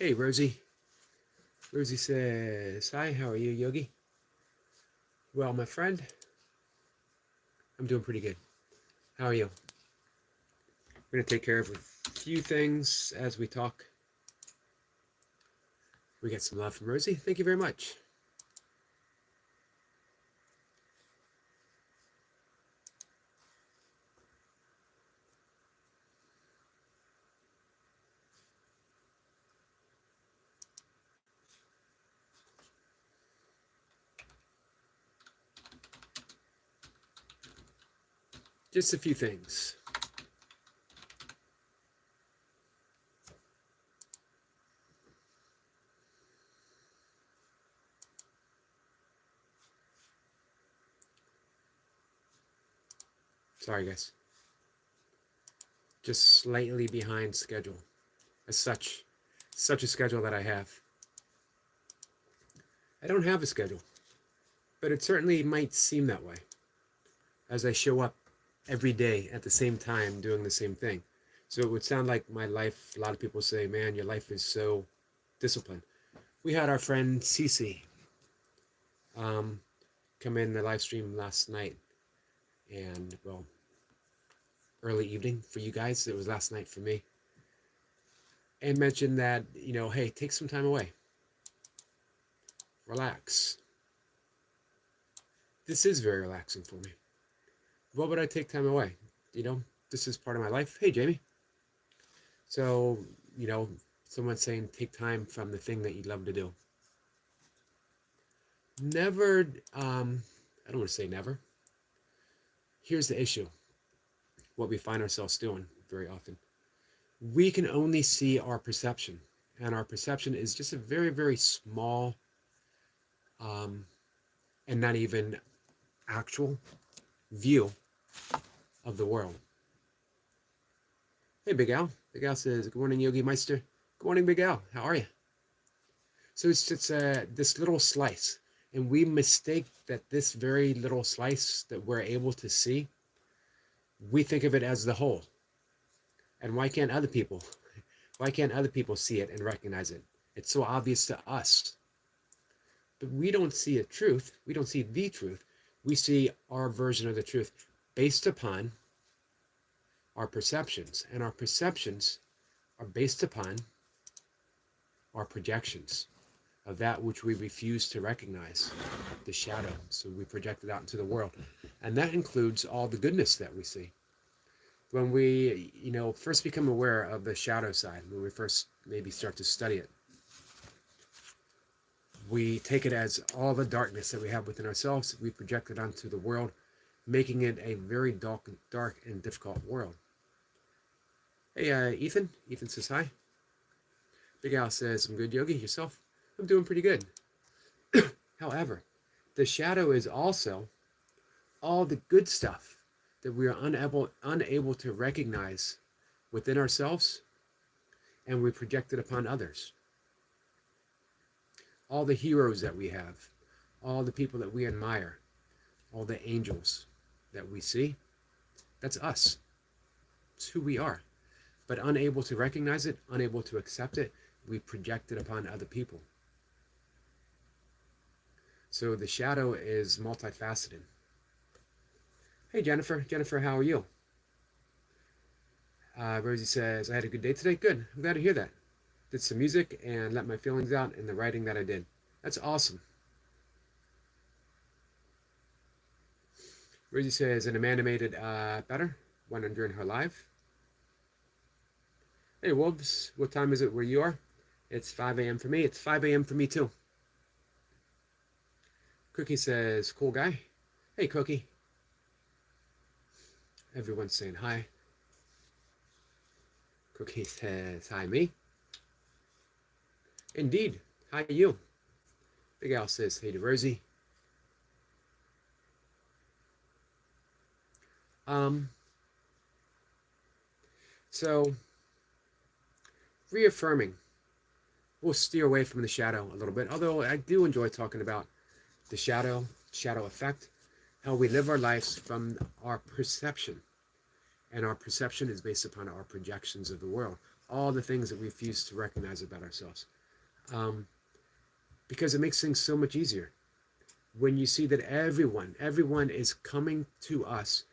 Hey, Rosie. Rosie says, hi, how are you, Yogi? Well, my friend, I'm doing pretty good. How are you? We're going to take care of a few things as we talk. We get some love from Rosie. Thank you very much. Just a few things. Sorry, guys. Just slightly behind schedule. As such a schedule that I have. I don't have a schedule, but it certainly might seem that way as I show up every day at the same time doing the same thing. So it would sound like my life, a lot of people say, man, your life is so disciplined. We had our friend Cece come in the live stream last night, and well, early evening for you guys. It was last night for me, and mentioned that, hey, take some time away, relax. This is very relaxing for me. What would I take time away? This is part of my life. Hey, Jamie. So, someone's saying take time from the thing that you love to do. Never, I don't want to say never. Here's the issue. What we find ourselves doing very often. We can only see our perception. And our perception is just a very, very small and not even actual view of the world. Hey, Big Al. Big Al says, good morning, Yogi Meister. Good morning, Big Al. How are you? So it's just this little slice. And we mistake that this very little slice that we're able to see, we think of it as the whole. And why can't other people? Why can't other people see it and recognize it? It's so obvious to us. But we don't see a truth. We don't see the truth. We see our version of the truth based upon our perceptions. And our perceptions are based upon our projections of that which we refuse to recognize, the shadow. So we project it out into the world. And that includes all the goodness that we see. When we, first become aware of the shadow side, when we first maybe start to study it, we take it as all the darkness that we have within ourselves, we project it onto the world, making it a very dark and difficult world. Hey, Ethan. Ethan says hi. Big Al says, I'm good, Yogi. Yourself? I'm doing pretty good. However, the shadow is also all the good stuff that we are unable to recognize within ourselves, and we project it upon others. All the heroes that we have, all the people that we admire, all the angels that we see, that's us. It's who we are. But unable to recognize it, unable to accept it, we project it upon other people. So the shadow is multifaceted. Hey, Jennifer. Jennifer, how are you? Rosie says, I had a good day today. Good. I'm glad to hear that. Did some music and let my feelings out in the writing that I did. That's awesome. Rosie says, and Amanda made it better when during her live. Hey, Wolves. What time is it where you are? It's 5 a.m. for me. It's 5 a.m. for me, too. Cookie says, cool guy. Hey, Cookie. Everyone's saying hi. Cookie says, hi, me. Indeed. Hi, you. Big Al says, hey to Rosie. So, reaffirming. We'll steer away from the shadow a little bit, although I do enjoy talking about the shadow effect, how we live our lives from our perception. And our perception is based upon our projections of the world. all the things that we refuse to recognize about ourselves. Because it makes things so much easier. When you see that everyone is coming to us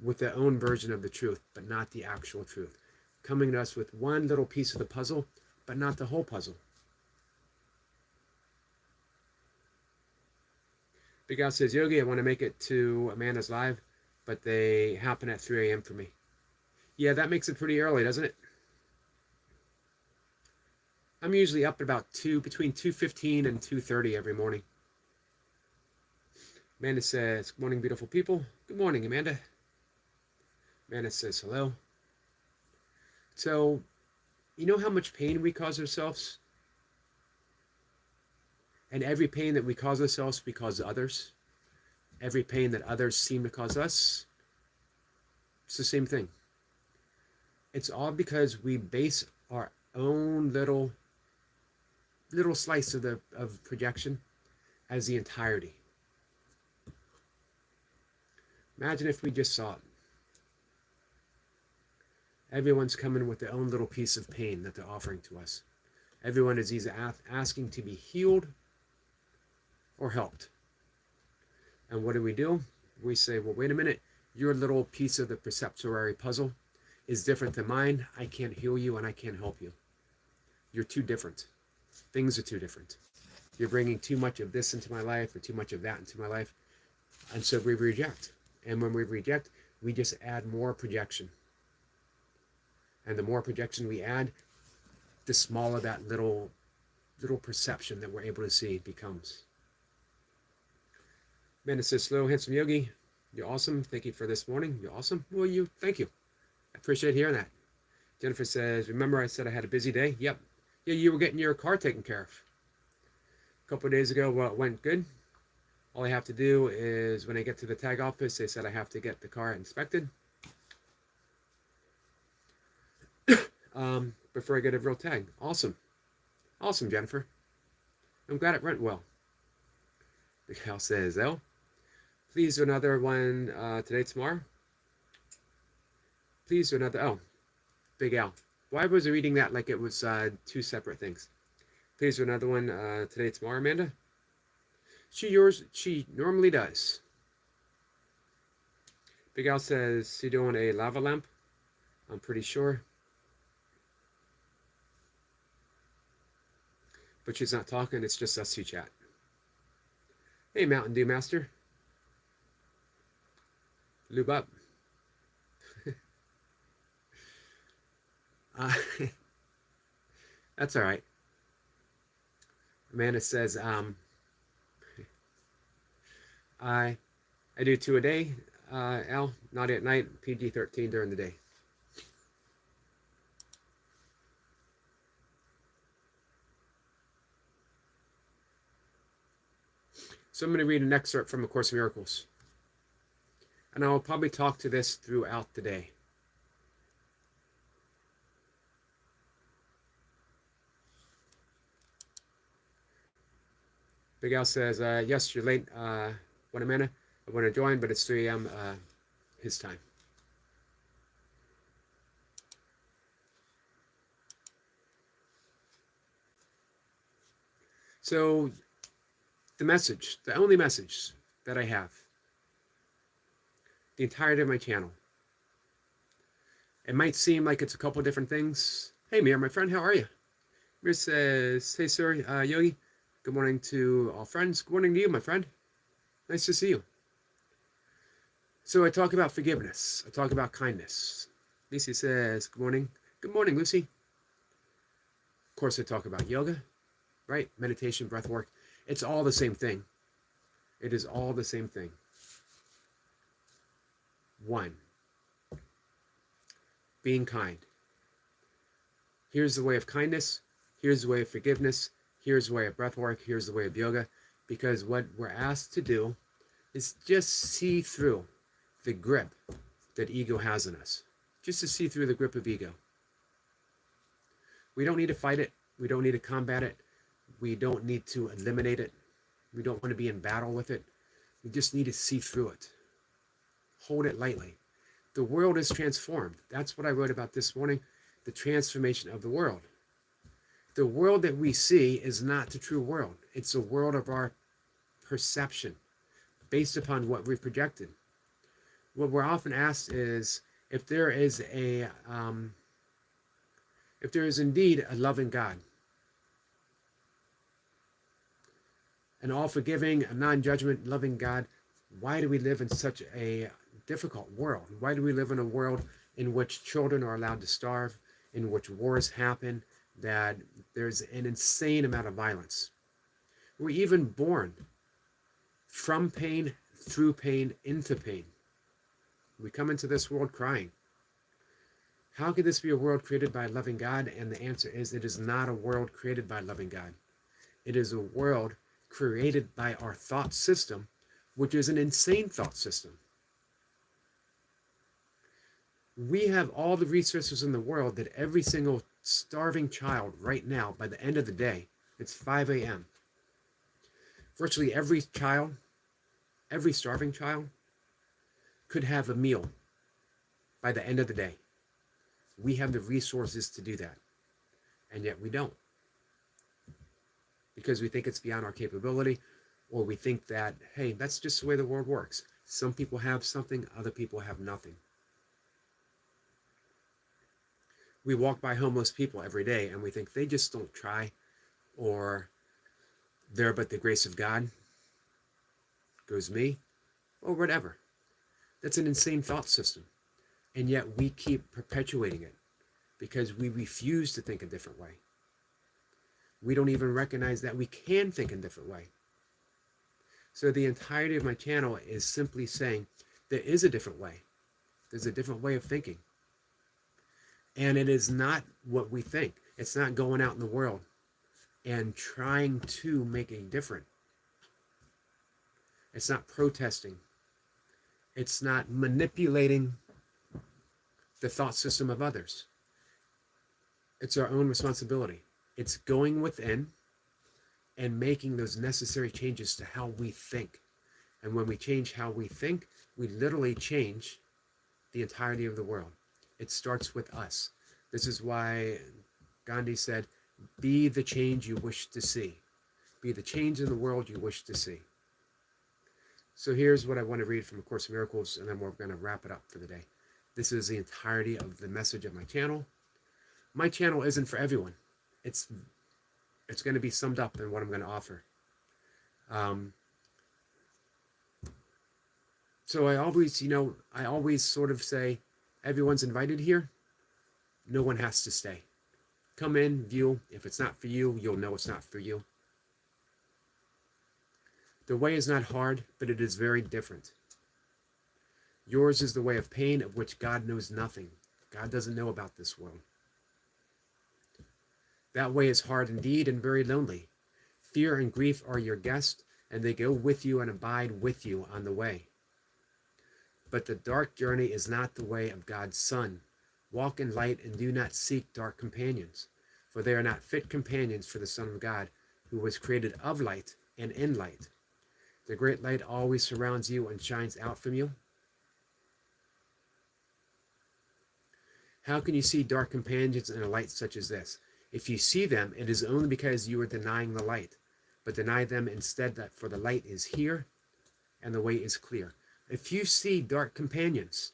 with their own version of the truth, but not the actual truth. Coming to us with one little piece of the puzzle, but not the whole puzzle. Big Al says, Yogi, I want to make it to Amanda's live, but they happen at 3 a.m. for me. Yeah, that makes it pretty early, doesn't it? I'm usually up at about between 2:15 and 2:30 every morning. Amanda says, good morning, beautiful people. Good morning, Amanda. Amanda says, hello. So, you know how much pain we cause ourselves? And every pain that we cause ourselves, we cause others. Every pain that others seem to cause us, it's the same thing. It's all because we base our own little slice of projection as the entirety. Imagine if we just saw it. Everyone's coming with their own little piece of pain that they're offering to us. Everyone is either asking to be healed or helped. And what do? We say, well, wait a minute, your little piece of the perceptuary puzzle is different than mine. I can't heal you and I can't help you. You're too different. Things are too different. You're bringing too much of this into my life or too much of that into my life. And so we reject. And when we reject, we just add more projection. And the more projection we add, the smaller that little perception that we're able to see becomes. Amanda says, slow, handsome Yogi, you're awesome. Thank you for this morning. You're awesome. Well, thank you. I appreciate hearing that. Jennifer says, remember I said I had a busy day? Yep. Yeah, you were getting your car taken care of. A couple of days ago, well, it went good. All I have to do is when I get to the tag office, they said I have to get the car inspected. Before I get a real tag. Awesome. Awesome, Jennifer. I'm glad it went well. Big Al says, oh, please do another one today, tomorrow. Please do another, oh, Big Al. Why was I reading that like it was two separate things? Please do another one today, tomorrow, Amanda. She normally does. Big Al says, she doing a lava lamp? I'm pretty sure. But she's not talking, it's just us two chat. Hey, Mountain Dew Master. Lube up. That's all right. Amanda says, I do 2 a day, Al, naughty at night, PG-13 during the day. So I'm going to read an excerpt from A Course in Miracles. And I'll probably talk to this throughout the day. Big Al says, yes, you're late, one Amanda. I want to join, but it's 3 a.m. His time. So the only message that I have, the entirety of my channel, it might seem like it's a couple different things. Hey, Mir, my friend, how are you? Mir says, hey, sir, Yogi, good morning to all friends. Good morning to you, my friend. Nice to see you. So I talk about forgiveness. I talk about kindness. Lucy says, good morning. Good morning, Lucy. Of course, I talk about yoga, right? Meditation, breath work. It's all the same thing. It is all the same thing. 1, being kind. Here's the way of kindness. Here's the way of forgiveness. Here's the way of breath work. Here's the way of yoga. Because what we're asked to do is just see through the grip that ego has on us. Just to see through the grip of ego. We don't need to fight it. We don't need to combat it. We don't need to eliminate it. We don't want to be in battle with it. We just need to see through it. Hold it lightly. The world is transformed. That's what I wrote about this morning. the transformation of the world. The world that we see is not the true world. It's a world of our perception based upon what we've projected. What we're often asked is if there is indeed a loving God, an all-forgiving, a non-judgment, loving God, why do we live in such a difficult world? Why do we live in a world in which children are allowed to starve, in which wars happen, that there's an insane amount of violence? We're even born from pain, through pain, into pain. We come into this world crying. How could this be a world created by a loving God? And the answer is, it is not a world created by a loving God. It is a world created by our thought system, which is an insane thought system. We have all the resources in the world that every single starving child right now, by the end of the day, it's 5 a.m. Virtually every child, every starving child, could have a meal by the end of the day. We have the resources to do that, and yet we don't. Because we think it's beyond our capability, or we think that, hey, that's just the way the world works. Some people have something, other people have nothing. We walk by homeless people every day and we think they just don't try, or they're but the grace of God goes me, or whatever. That's an insane thought system. And yet we keep perpetuating it because we refuse to think a different way. We don't even recognize that we can think a different way. So the entirety of my channel is simply saying there is a different way. There's a different way of thinking. And it is not what we think. It's not going out in the world and trying to make a difference. It's not protesting. It's not manipulating the thought system of others. It's our own responsibility. It's going within and making those necessary changes to how we think. And when we change how we think, we literally change the entirety of the world. It starts with us. This is why Gandhi said, be the change you wish to see. Be the change in the world you wish to see. So here's what I want to read from A Course in Miracles, and then we're going to wrap it up for the day. This is the entirety of the message of my channel. My channel isn't for everyone. It's going to be summed up in what I'm going to offer. So I always sort of say, everyone's invited here. No one has to stay. Come in, view. If it's not for you, you'll know it's not for you. The way is not hard, but it is very different. Yours is the way of pain, of which God knows nothing. God doesn't know about this world. That way is hard indeed and very lonely. Fear and grief are your guests, and they go with you and abide with you on the way. But the dark journey is not the way of God's Son. Walk in light and do not seek dark companions, for they are not fit companions for the Son of God, who was created of light and in light. The great light always surrounds you and shines out from you. How can you see dark companions in a light such as this? If you see them, it is only because you are denying the light, but deny them instead, that for the light is here and the way is clear. If you see dark companions,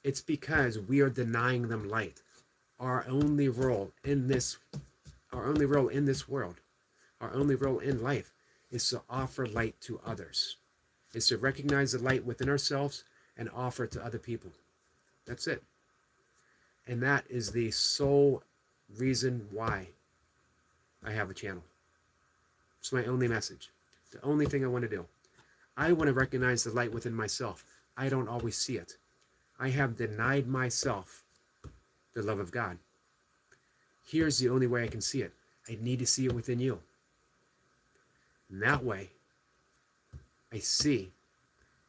it's because we are denying them light. Our only role in this world, our only role in life is to offer light to others, is to recognize the light within ourselves and offer it to other people. That's it. And that is the sole reason why I have a channel. It's my only message. The only thing I want to do. I want to recognize the light within myself. I don't always see it. I have denied myself the love of God. Here's the only way I can see it. I need to see it within you. And that way, I see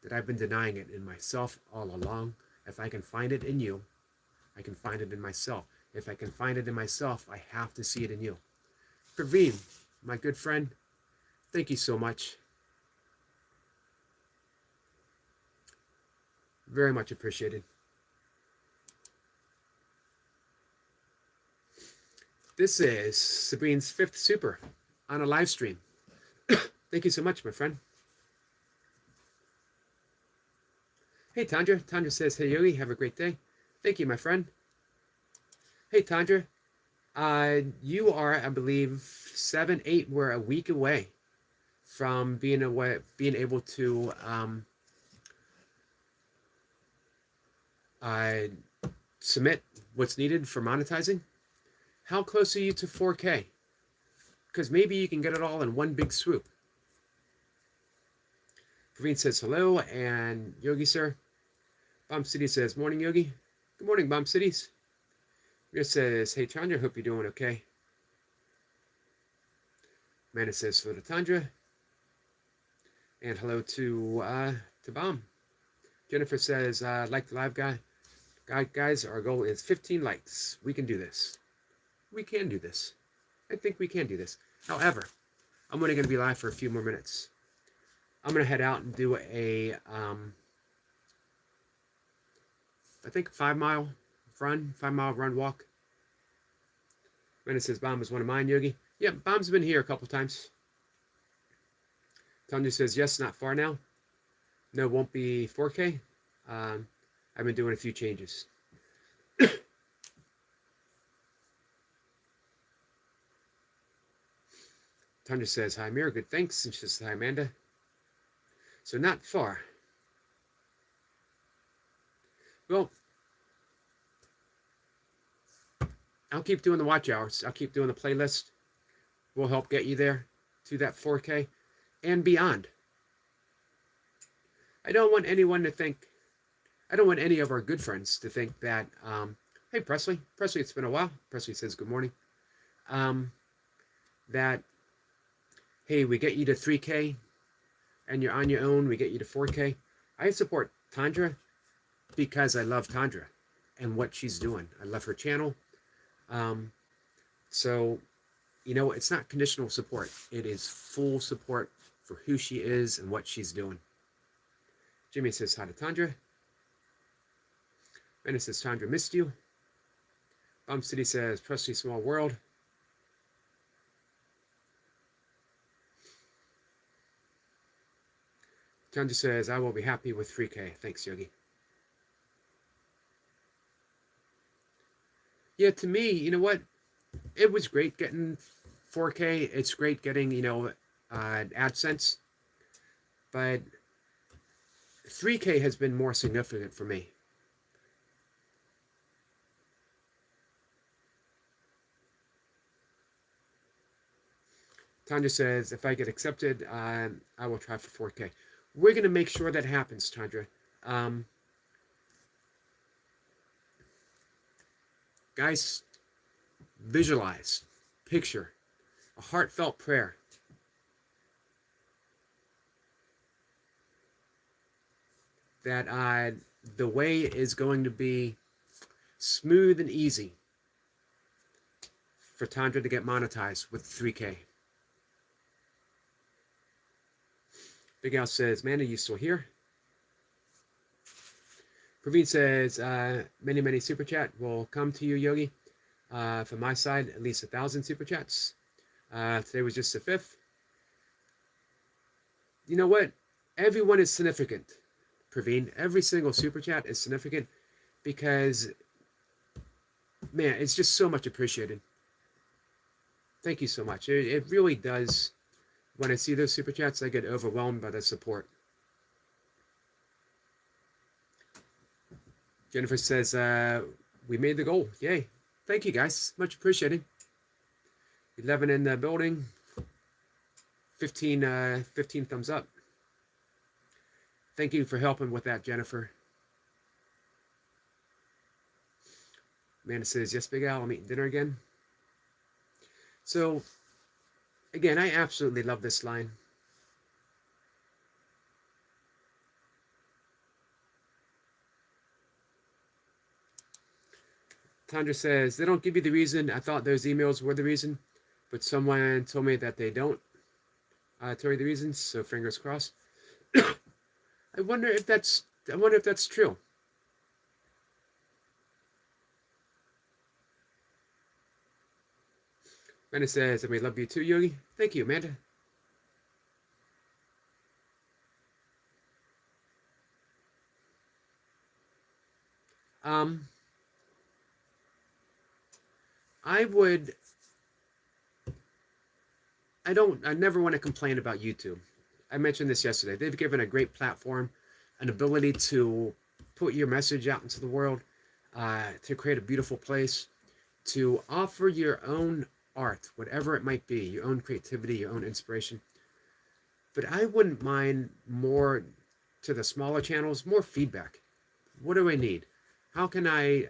that I've been denying it in myself all along. If I can find it in you, I can find it in myself. If I can find it in myself, I have to see it in you. Praveen, my good friend, thank you so much. Very much appreciated. This is Sabine's 5th super on a live stream. Thank you so much, my friend. Hey, Tandra. Tandra says, hey, Yogi, have a great day. Thank you, my friend. Hey, Tandra. You are, I believe, 7, 8. We're a week away from being able to submit what's needed for monetizing. How close are you to 4K? Because maybe you can get it all in one big swoop. Praveen says hello, and Yogi, sir. Bomb City says, morning, Yogi. Good morning, Bomb Cities. Rhea says, hey, Chandra, hope you're doing okay. Amanda says, hello to Tandra. And hello to Bomb. Jennifer says, like the live guy. Guys, our goal is 15 likes. We can do this. We can do this. I think we can do this. However, I'm only going to be live for a few more minutes. I'm going to head out and do a, I think 5-mile run walk. Amanda says, Bomb is one of mine, Yogi. Yeah, Bomb's been here a couple times. Tanya says, yes, not far now. No, won't be 4K. I've been doing a few changes. Tanya says, hi, Mira, good, thanks. And she says, hi, Amanda. So not far. Well, I'll keep doing the watch hours. I'll keep doing the playlist. We'll help get you there to that 4K and beyond. I don't want anyone to think, I don't want any of our good friends to think that, hey, Presley, it's been a while. Presley says, good morning. That, hey, we get you to 3K and you're on your own, we get you to 4K. I support Tandra because I love Tandra and what she's doing. I love her channel. So, you know, it's not conditional support. It is full support for who she is and what she's doing. Jimmy says hi to Tandra. Venice says, Tandra missed you. Bomb City says, Presley small world. Tandra says, I will be happy with 3K. Thanks, Yogi. Yeah, to me, you know what? It was great getting 4K. It's great getting, you know, AdSense. But 3K has been more significant for me. Tandra says, if I get accepted, I will try for 4K. We're going to make sure that happens, Tandra. Guys, visualize, picture, a heartfelt prayer. That the way is going to be smooth and easy for Tandra to get monetized with 3K. Big Al says, man, are you still here? Praveen says, many super chat will come to you, Yogi. From my side, at least 1,000 super chats. Today was just the 5th. You know what? Everyone is significant, Praveen. Every single super chat is significant because, man, it's just so much appreciated. Thank you so much. It really does. When I see those super chats, I get overwhelmed by the support. Jennifer says, we made the goal. Yay. Thank you, guys. Much appreciated. 11 in the building. 15 thumbs up. Thank you for helping with that, Jennifer. Amanda says, yes, Big Al, I'm eating dinner again. So, again, I absolutely love this line. Tandra says, they don't give you the reason. I thought those emails were the reason, but someone told me that they don't tell you the reasons, so fingers crossed. I wonder if that's true. Amanda says, and we love you too, Yogi. Thank you, Amanda. Um, I would, I never want to complain about YouTube. I mentioned this yesterday. They've given a great platform, an ability to put your message out into the world, to create a beautiful place, to offer your own art, whatever it might be, your own creativity, your own inspiration. But I wouldn't mind more to the smaller channels, more feedback. What do I need? How can I,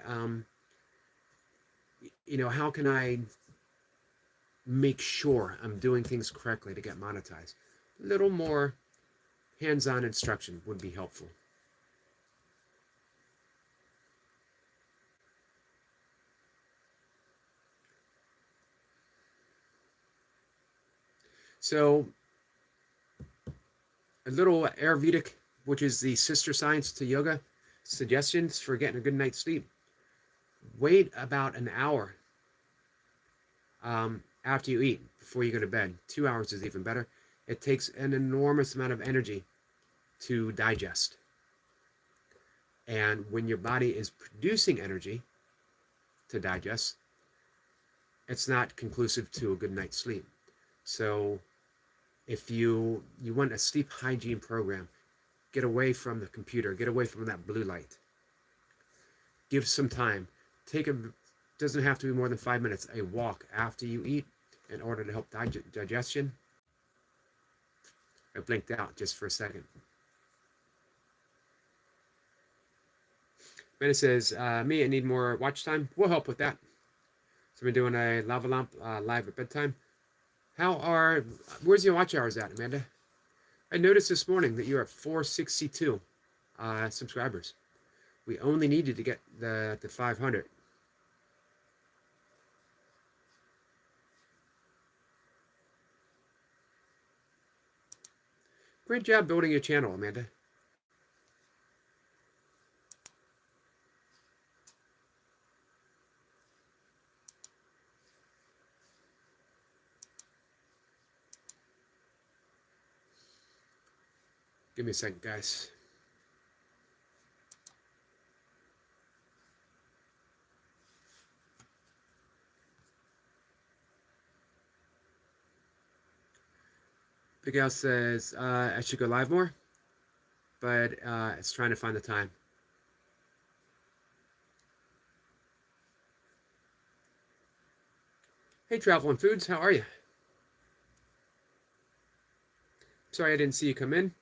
how can I make sure I'm doing things correctly to get monetized? A little more hands-on instruction would be helpful. So a little Ayurvedic, which is the sister science to yoga, suggestions for getting a good night's sleep. Wait about an hour after you eat before you go to bed. 2 hours is even better. It takes an enormous amount of energy to digest. And when your body is producing energy to digest, it's not conclusive to a good night's sleep. So if you want a sleep hygiene program, get away from the computer, get away from that blue light. Give some time. Doesn't have to be more than 5 minutes, a walk after you eat in order to help digestion. I blinked out just for a second. Amanda says, me, I need more watch time. We'll help with that. So we're doing a lava lamp live at bedtime. Where's your watch hours at, Amanda? I noticed this morning that you're at 462 subscribers. We only needed to get the 500. Great job building your channel, Amanda. Give me a second, guys. Big Al says, I should go live more, but it's trying to find the time. Hey, Travel and Foods, how are you? Sorry I didn't see you come in.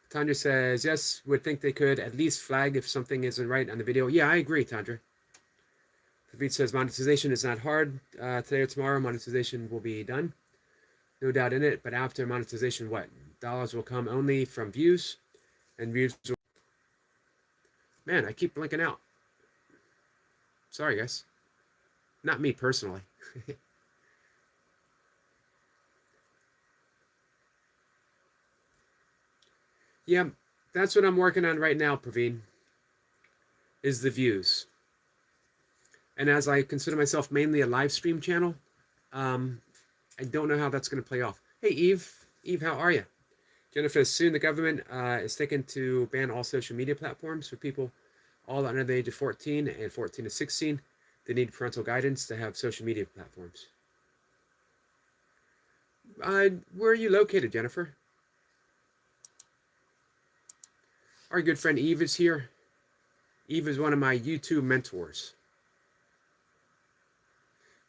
Tandra says, yes, would think they could at least flag if something isn't right on the video. Yeah, I agree, Tandra. David says, monetization is not hard. Today or tomorrow, monetization will be done. No doubt in it, but after monetization, what? Dollars will come only from views, and views will... Man, I keep blinking out. Sorry, guys. Not me personally. Yeah, that's what I'm working on right now, Praveen, is the views. And as I consider myself mainly a live stream channel, I don't know how that's going to play off. Hey, Eve. Eve, how are you? Jennifer, soon the government is thinking to ban all social media platforms for people all under the age of 14 and 14 to 16. They need parental guidance to have social media platforms. Where are you located, Jennifer? Our good friend Eve is here. Eve is one of my YouTube mentors.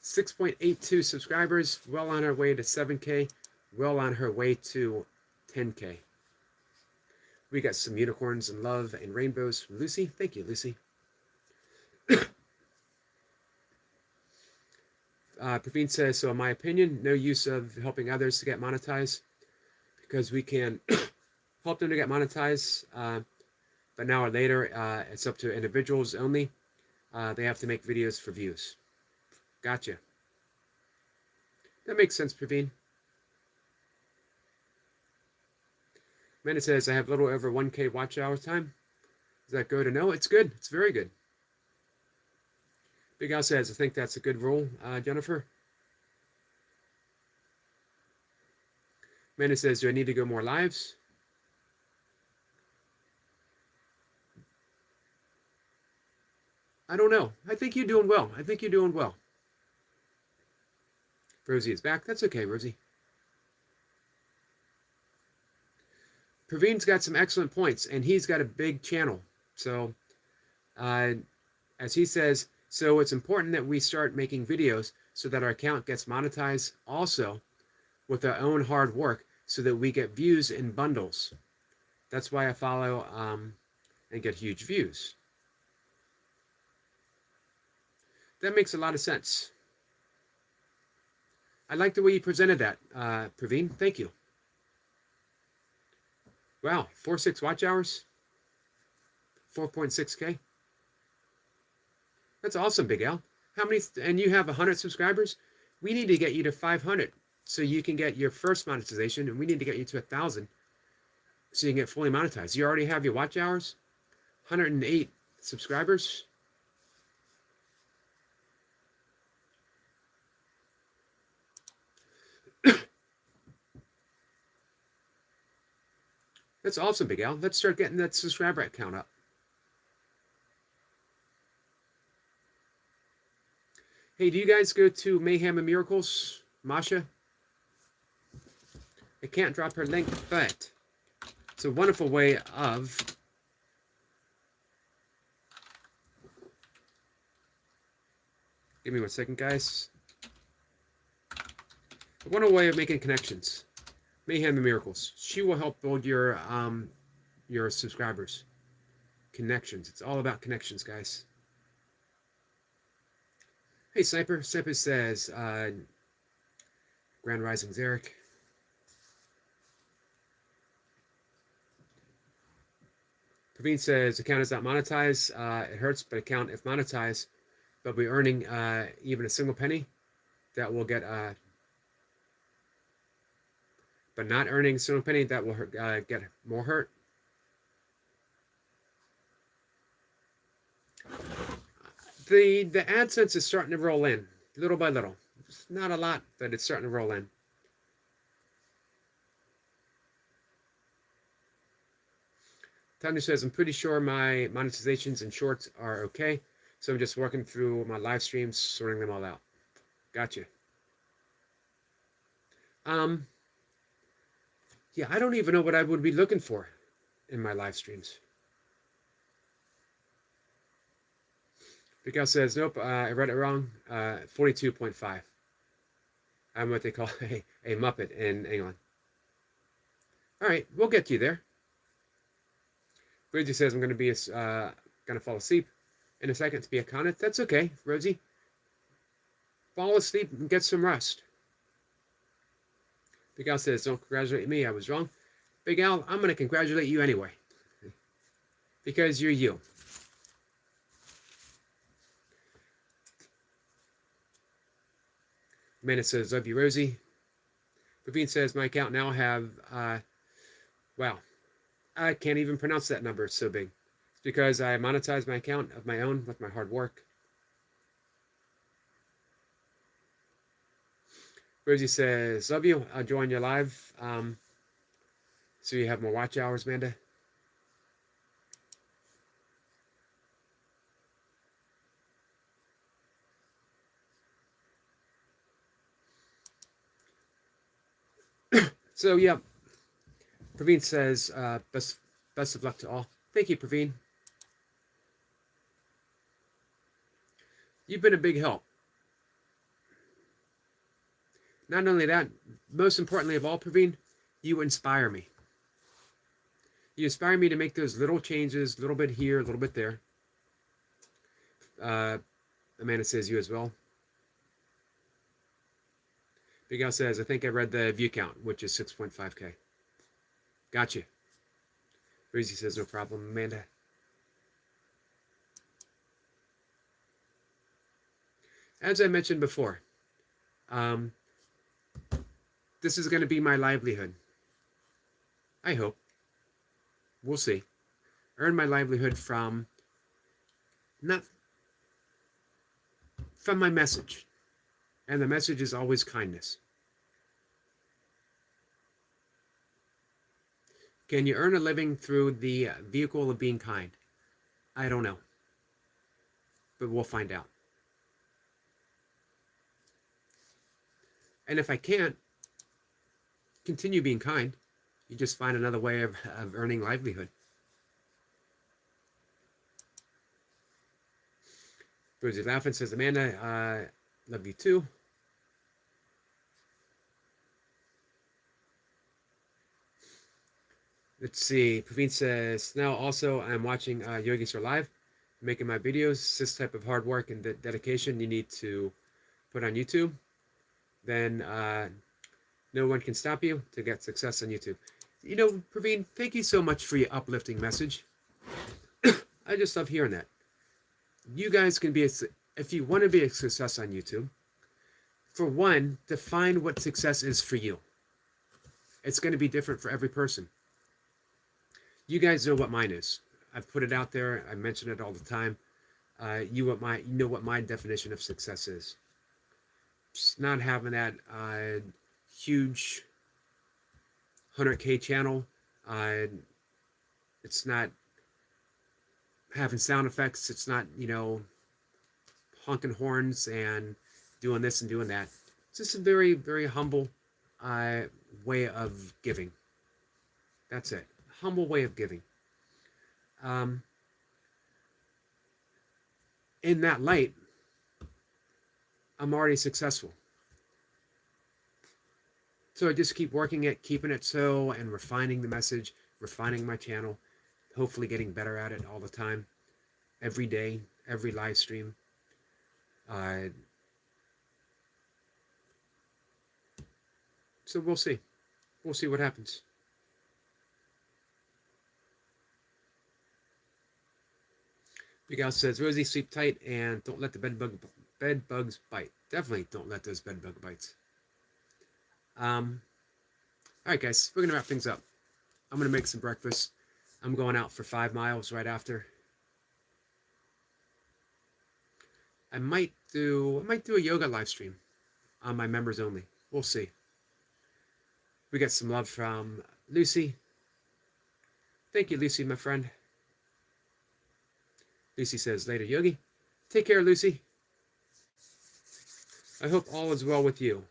6.82 subscribers, well on her way to 7K, well on her way to 10K. We got some unicorns and love and rainbows from Lucy. Thank you, Lucy. Praveen says, so in my opinion, no use of helping others to get monetized because we can help them to get monetized, but now or later, it's up to individuals only. They have to make videos for views. Gotcha. That makes sense, Praveen. Amanda says, I have a little over 1K watch hour time. Is that good or no? It's good. It's very good. Big Al says, I think that's a good rule, Jennifer. Amanda says, do I need to go more lives? I don't know. I think you're doing well. I think you're doing well. Rosie is back. That's okay, Rosie. Praveen's got some excellent points, and he's got a big channel. So, as he says, so it's important that we start making videos so that our account gets monetized also with our own hard work so that we get views in bundles. That's why I follow and get huge views. That makes a lot of sense. I like the way you presented that, Praveen. Thank you. Wow, 4.6 watch hours, 4.6K. That's awesome, Big Al. How many? And you have 100 subscribers. We need to get you to 500 so you can get your first monetization, and we need to get you to 1,000 so you can get fully monetized. You already have your watch hours, 108 subscribers. That's awesome, Big Al. Let's start getting that subscriber count up. Hey, do you guys go to Mayhem and Miracles, Masha? I can't drop her link, but it's a wonderful way of give me 1 second, guys. A wonderful way of making connections. Mayhem and Miracles. She will help build your subscribers. Connections. It's all about connections, guys. Hey, Sniper. Sniper says, Grand Risings, Eric. Praveen says, account is not monetized. It hurts, but account, if monetized, but we're earning even a single penny, that will get, but not earning a single penny, that will get more hurt. The AdSense is starting to roll in, little by little. It's not a lot, but it's starting to roll in. Tanya says, I'm pretty sure my monetizations and shorts are okay, so I'm just working through my live streams, sorting them all out. Gotcha. Yeah, I don't even know what I would be looking for in my live streams. Miguel says, nope, I read it wrong. 42.5. I'm what they call a Muppet in England. All right, we'll get you there. Rosie says, I'm going to fall asleep in a second to be a connet. That's okay, Rosie. Fall asleep and get some rest. Big Al says, don't congratulate me, I was wrong. Big Al, I'm going to congratulate you anyway. Because you're you. Amanda says, love you, Rosie. Praveen says, my account now have, wow, I can't even pronounce that number, it's so big. It's because I monetized my account of my own with my hard work. Rosie says, love you, I'll join your live. So you have more watch hours, Amanda. So yeah, Praveen says, best of luck to all. Thank you, Praveen. You've been a big help. Not only that, most importantly of all, Praveen, you inspire me. You inspire me to make those little changes, a little bit here, a little bit there. Amanda says you as well. Big Al says, I think I read the view count, which is 6.5K. Gotcha. Rosie says, no problem, Amanda. As I mentioned before, this is going to be my livelihood. I hope. We'll see. Earn my livelihood from my message. And the message is always kindness. Can you earn a living through the vehicle of being kind? I don't know, but we'll find out. And if I can't continue being kind, you just find another way of earning livelihood. Rosie laughing says, Amanda, love you too. Let's see. Praveen says, now also I'm watching Yogi Sir Live, making my videos. This type of hard work and dedication you need to put on YouTube. Then no one can stop you to get success on YouTube. You know, Praveen, thank you so much for your uplifting message. I just love hearing that. You guys can be, if you want to be a success on YouTube, for one, define what success is for you. It's going to be different for every person. You guys know what mine is. I've put it out there. I mention it all the time. You know what my definition of success is. It's not having that huge 100K channel. It's not having sound effects. It's not, you know, honking horns and doing this and doing that. It's just a very, very humble way of giving. That's it. Humble way of giving. In that light, I'm already successful. So I just keep working it, keeping it so, and refining the message, refining my channel, hopefully getting better at it all the time, every day, every live stream. So we'll see. We'll see what happens. Big Al says, Rosie, sleep tight and don't let the bed bugs bite. Definitely don't let those bed bug bites. All right, guys, we're going to wrap things up. I'm going to make some breakfast. I'm going out for 5 miles right after. I might do a yoga live stream on my members only. We'll see. We get some love from Lucy. Thank you, Lucy, my friend. Lucy says, later, Yogi. Take care, Lucy. I hope all is well with you.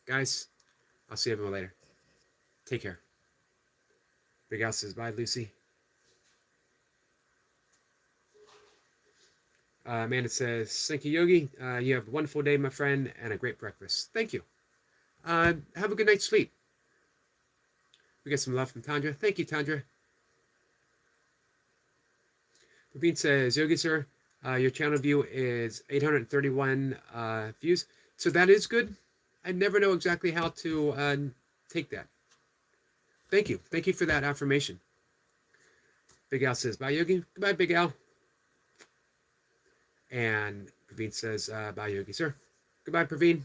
Guys, I'll see everyone later. Take care. Big Al says, bye, Lucy. Amanda says, thank you, Yogi. You have a wonderful day, my friend, and a great breakfast. Thank you. Have a good night's sleep. We get some love from Tandra. Thank you, Tandra. Praveen says, Yogi, sir, your channel view is 831 views. So that is good. I never know exactly how to take that. Thank you. Thank you for that affirmation. Big Al says, bye, Yogi. Goodbye, Big Al. And Praveen says, bye, Yogi, sir. Goodbye, Praveen.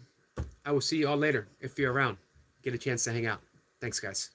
I will see you all later if you're around. Get a chance to hang out. Thanks, guys.